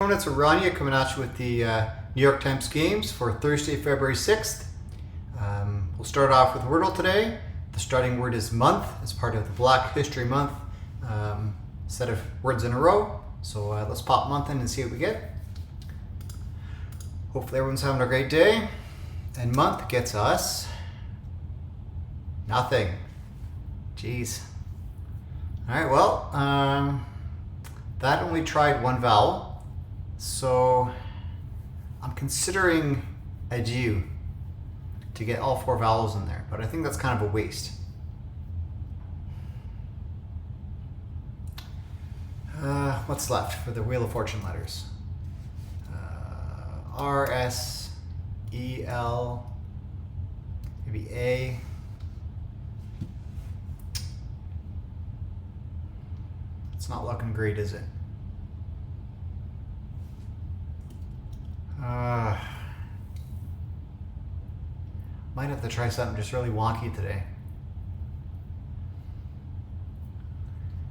everyone, it's Oranje coming at you with the New York Times Games for Thursday, February 6th. We'll start off with Wordle today. The starting word is month, as part of the Black History Month set of words in a row. So let's pop month in and see what we get. Hopefully everyone's having a great day. And month gets us nothing. Jeez. Alright, well, that only tried one vowel, so I'm considering adieu to get all four vowels in there, but I think that's kind of a waste. What's left for the Wheel of Fortune letters? R, S, E, L, maybe A. It's not looking great, is it? Might have to try something just really wonky today.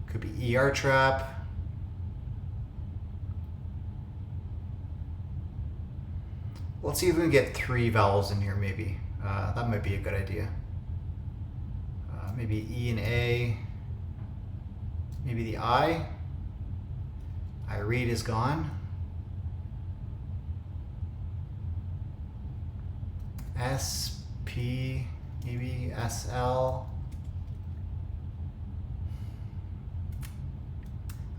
Could be ER trap. Let's see if we can get three vowels in here, maybe. That might be a good idea. Maybe E and A. Maybe the I. I read is gone. S, P, maybe S, L.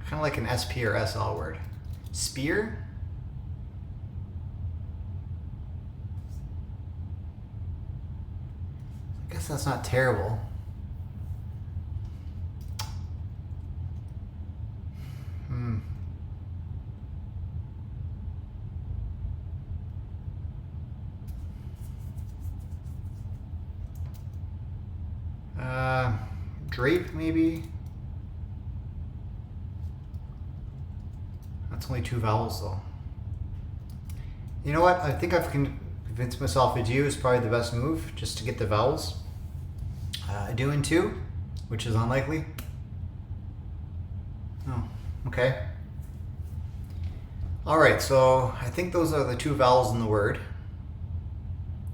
Kind of like an SP or SL word. Spear? I guess that's not terrible. Drape, maybe? That's only two vowels, though. You know what? I think I've convinced myself adieu is probably the best move, just to get the vowels. Adieu in two, which is unlikely. Oh, okay. Alright, so I think those are the two vowels in the word.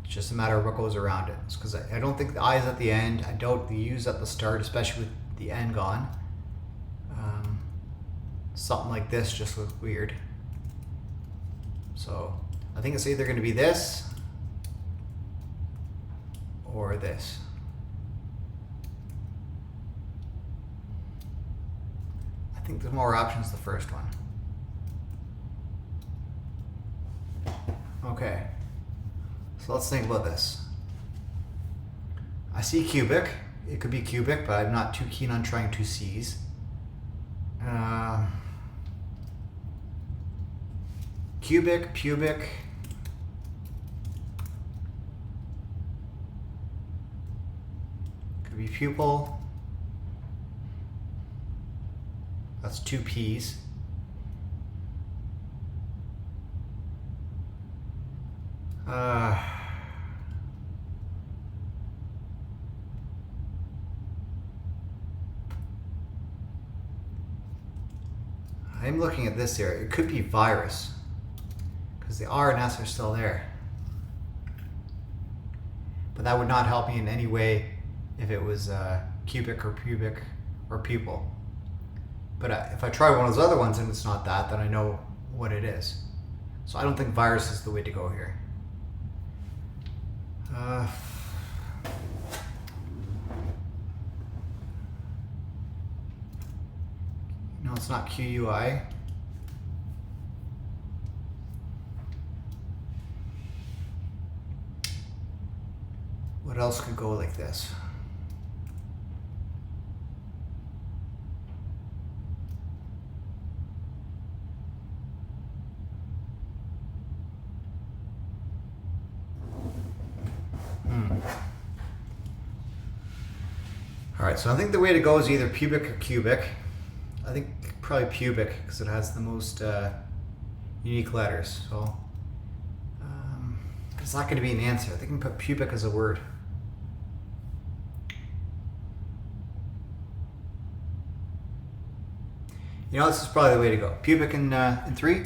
It's just a matter of what goes around it. It's because I don't think the I is at the end. I doubt the U is at the start, especially with the N gone. Something like this just looks weird. So I think it's either going to be this or this. I think there's more options the first one. Okay. So let's think about this. I see cubic. It could be cubic, but I'm not too keen on trying two C's. Cubic, pubic. Could be pupil. That's two P's. I'm looking at this here. It could be virus, because the R and S are still there. But that would not help me in any way if it was cubic or pubic or pupil. But if I try one of those other ones and it's not that, then I know what it is. So I don't think virus is the way to go here. No, it's not QUI. What else could go like this? All right, so I think the way to go is either pubic or cubic. I think probably pubic because it has the most unique letters. So it's not going to be an answer. I think I can put pubic as a word. You know, this is probably the way to go. Pubic in 3.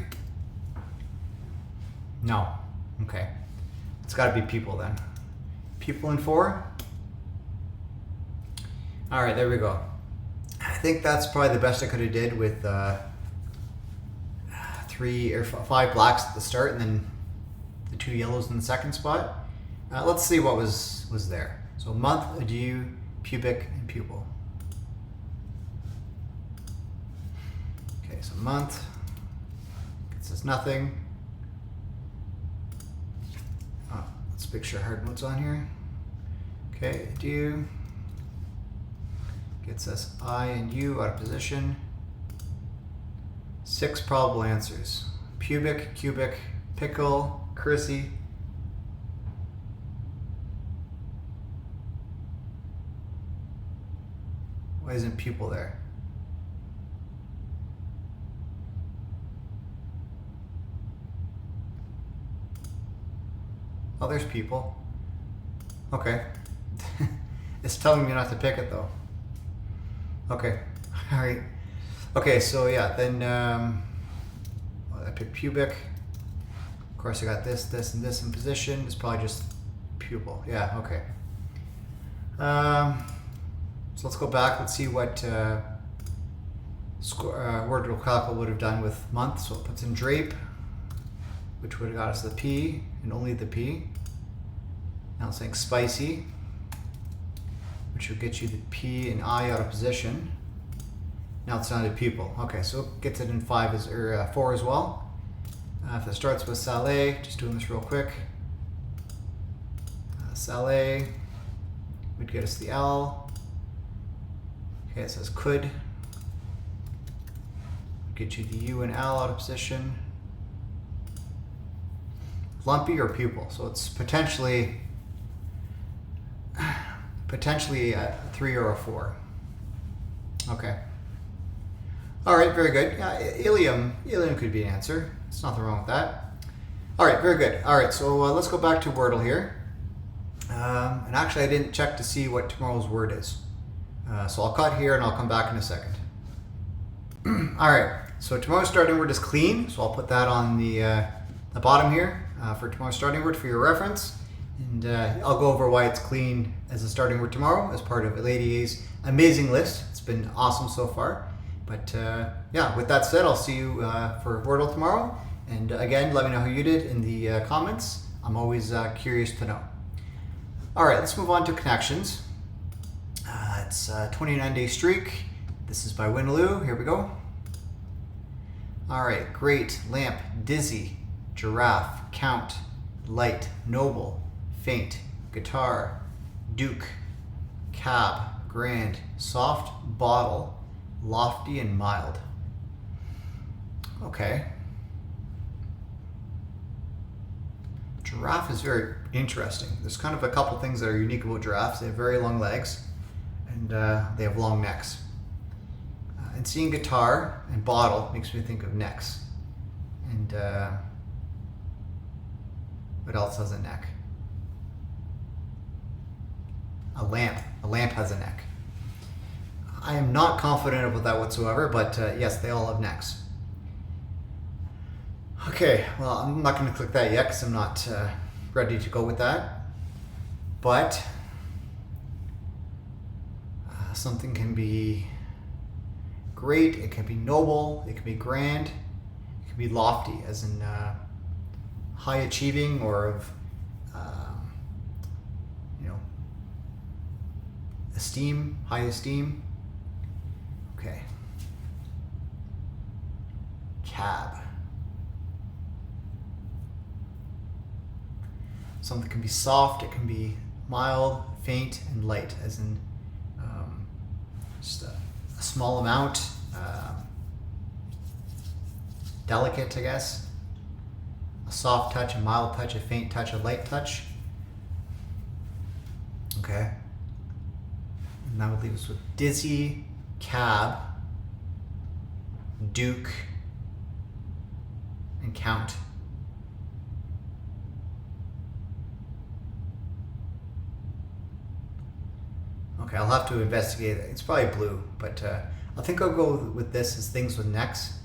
No. Okay. It's got to be people then. People in 4. All right, there we go. I think that's probably the best I could have did with 3 or 5 blacks at the start and then the 2 yellows in the second spot. Let's see what was there. So month, adieu, pubic, and pupil. Okay, so month gets us nothing. Let's make sure hard notes on here. Okay, adieu gets us I and U out of position. 6 probable answers: pubic, cubic, pickle, cursey. Why isn't pupil there? Oh, there's people. Okay. It's telling me not to pick it though. Okay. All right. Okay, so yeah, then I picked pubic. Of course, I got this, and this in position. It's probably just pupil. Yeah, okay. So let's go back. Let's see what Wordle calcul would have done with month. So it puts in drape, which would have got us the P and only the P. Now it's saying spicy, which will get you the P and I out of position. Now it's down to people. Okay, so it gets it in 4 as well. If it starts with salé, just doing this real quick. Salé would get us the L. Okay, it says could. Get you the U and L out of position. Lumpy or pupil, so it's potentially a 3 or a 4. Okay. All right, very good. Ilium could be an answer. There's nothing wrong with that. All right, very good. All right, so let's go back to Wordle here. And actually, I didn't check to see what tomorrow's word is. So I'll cut here and I'll come back in a second. All right, so tomorrow's starting word is clean. So I'll put that on the bottom here for tomorrow's starting word for your reference. And I'll go over why it's clean as a starting word tomorrow as part of Lady A's amazing list. It's been awesome so far. But yeah, with that said, I'll see you for Wordle tomorrow. And again, let me know how you did in the comments. I'm always curious to know. All right, let's move on to connections. It's a 29-day streak. This is by Winaloo. Here we go. All right, great, lamp, dizzy, giraffe, count, light, noble, faint, guitar, duke, cab, grand, soft, bottle, lofty, and mild. Okay. Giraffe is very interesting. There's kind of a couple things that are unique about giraffes. They have very long legs and they have long necks. And seeing guitar and bottle makes me think of necks. And what else has a neck? A lamp. A lamp has a neck. I am not confident about that whatsoever, but yes, they all have necks. Okay, well, I'm not going to click that yet because I'm not ready to go with that. But something can be great, it can be noble, it can be grand, it can be lofty, as in high achieving or of esteem, high esteem. Okay. Cab. Something can be soft, it can be mild, faint, and light, as in just a small amount, delicate, I guess. A soft touch, a mild touch, a faint touch, a light touch. Okay. And that would leave us with dizzy, cab, duke, and count. Okay, I'll have to investigate it. It's probably blue, but I think I'll go with this as things with necks.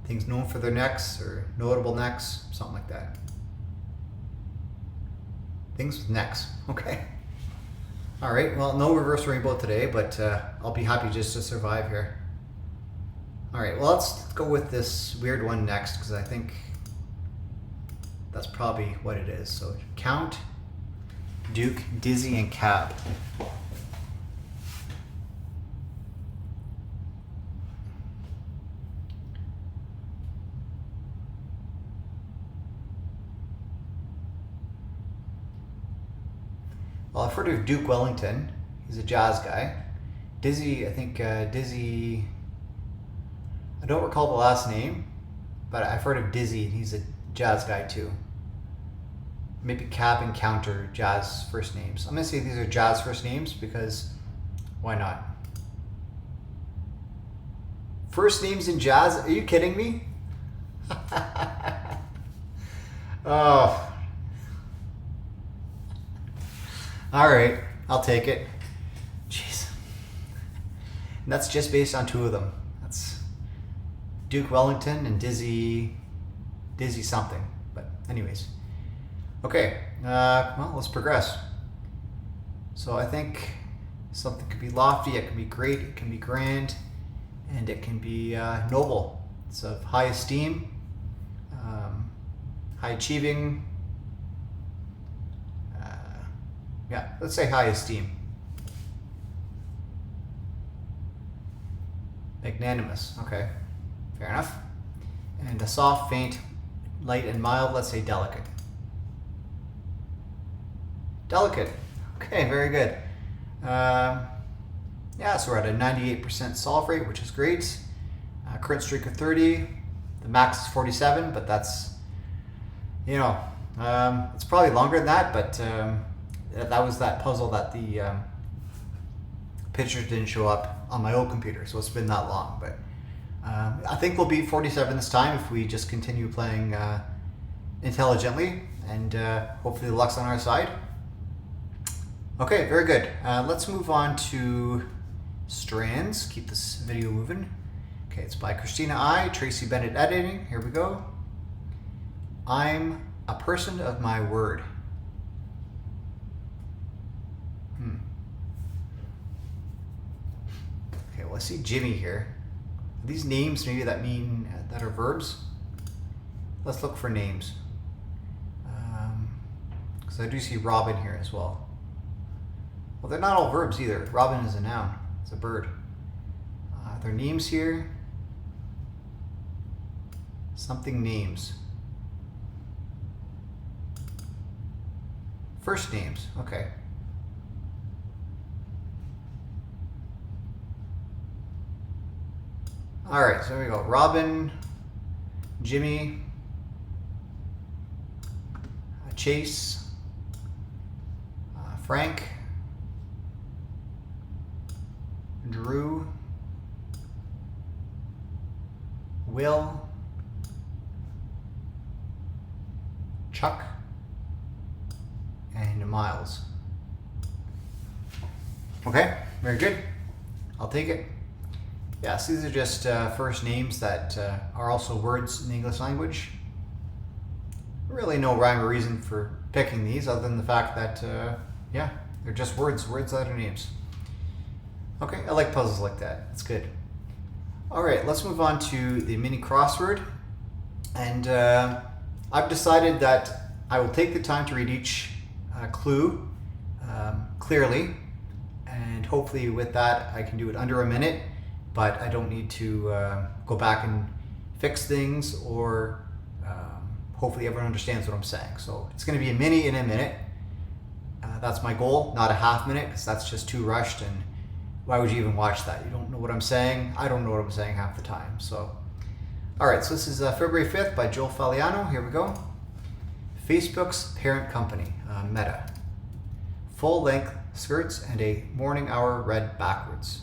things known for their necks or notable necks, something like that. Things with necks. Okay. All right. Well, no reverse rainbow today, but I'll be happy just to survive here. All right. Well, let's go with this weird one next because I think that's probably what it is. So Count, Duke, Dizzy, and Cab. Well, I've heard of Duke Wellington. He's a jazz guy. Dizzy, I think Dizzy, I don't recall the last name, but I've heard of Dizzy. He's a jazz guy too. Maybe Cab and Counter, jazz first names. I'm gonna say these are jazz first names because why not? First names in jazz? Are you kidding me? Oh. All right, I'll take it. Jeez. And that's just based on two of them. That's Duke Wellington and Dizzy something. But anyways. Okay, well, let's progress. So I think something could be lofty, it can be great, it can be grand, and it can be noble. It's of high esteem, high achieving. Yeah, let's say high esteem. Magnanimous, okay, fair enough. And a soft, faint, light, and mild, let's say delicate. Delicate, okay, very good. Yeah, so we're at a 98% solve rate, which is great. Current streak of 30, the max is 47, but that's, you know, it's probably longer than that, but that was that puzzle that the pictures didn't show up on my old computer, so it's been that long. But I think we'll beat 47 this time if we just continue playing intelligently, and hopefully the luck's on our side. Okay, very good. Let's move on to Strands. Keep this video moving. Okay, it's by Christina I, Tracy Bennett editing. Here we go. I'm a person of my word. Okay, well, I see Jimmy here. Are these names maybe that mean that are verbs? Let's look for names. Because I do see Robin here as well. Well, they're not all verbs either. Robin is a noun. It's a bird. Are there names here? Something names. First names, okay. All right, so there we go. Robin, Jimmy, Chase, Frank, Drew, Will, Chuck, and Miles. Okay, very good. I'll take it. Yes, these are just first names that are also words in the English language. Really no rhyme or reason for picking these other than the fact that, yeah, they're just words that are names. Okay, I like puzzles like that. That's good. All right, let's move on to the mini crossword. And I've decided that I will take the time to read each clue clearly. And hopefully with that, I can do it under a minute. But I don't need to go back and fix things, or hopefully everyone understands what I'm saying. So it's going to be a mini in a minute. That's my goal, not a half minute, because that's just too rushed, and why would you even watch that? You don't know what I'm saying. I don't know what I'm saying half the time. So, all right, so this is February 5th by Joel Faliano. Here we go. Facebook's parent company, Meta. Full-length skirts and a morning hour read backwards.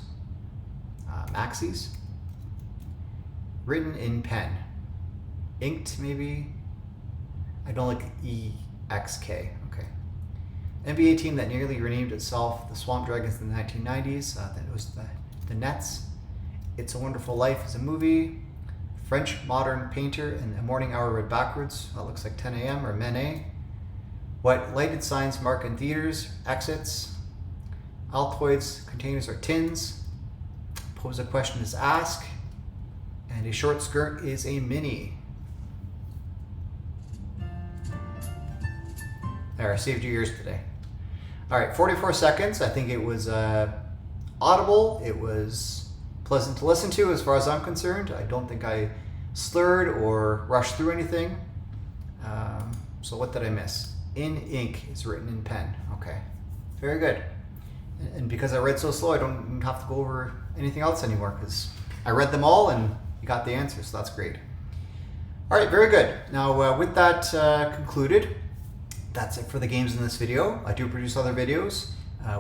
Maxis. Written in pen. Inked, maybe? I don't like EXK. Okay. NBA team that nearly renamed itself the Swamp Dragons in the 1990s. Then it was the Nets. It's a Wonderful Life is a movie. French modern painter and a morning hour read backwards. That looks like 10 a.m. or Manet. What lighted signs mark in theaters, exits. Altoids containers are tins. Pose a question is ask. And a short skirt is a mini. There, I saved your ears today. All right, 44 seconds. I think it was audible. It was pleasant to listen to as far as I'm concerned. I don't think I slurred or rushed through anything. So what did I miss? In ink is written in pen. Okay, very good. And because I read so slow, I don't have to go over anything else anymore because I read them all and you got the answers, so that's great. All right, very good. Now with that concluded, that's it for the games in this video. I do produce other videos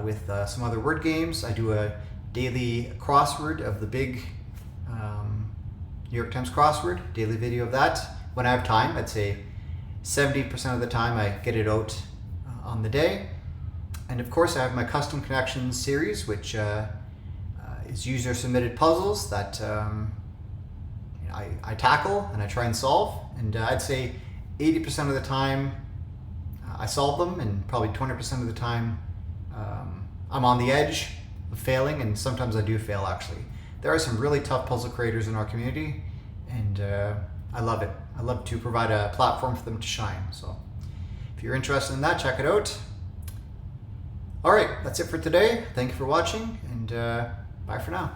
with some other word games. I do a daily crossword of the big New York Times crossword, daily video of that. When I have time, I'd say 70% of the time I get it out on the day. And of course I have my custom connections series, which is user submitted puzzles that I tackle and I try and solve. And I'd say 80% of the time I solve them, and probably 20% of the time I'm on the edge of failing, and sometimes I do fail actually. There are some really tough puzzle creators in our community, and I love it. I love to provide a platform for them to shine. So if you're interested in that, check it out. All right, that's it for today. Thank you for watching, and bye for now.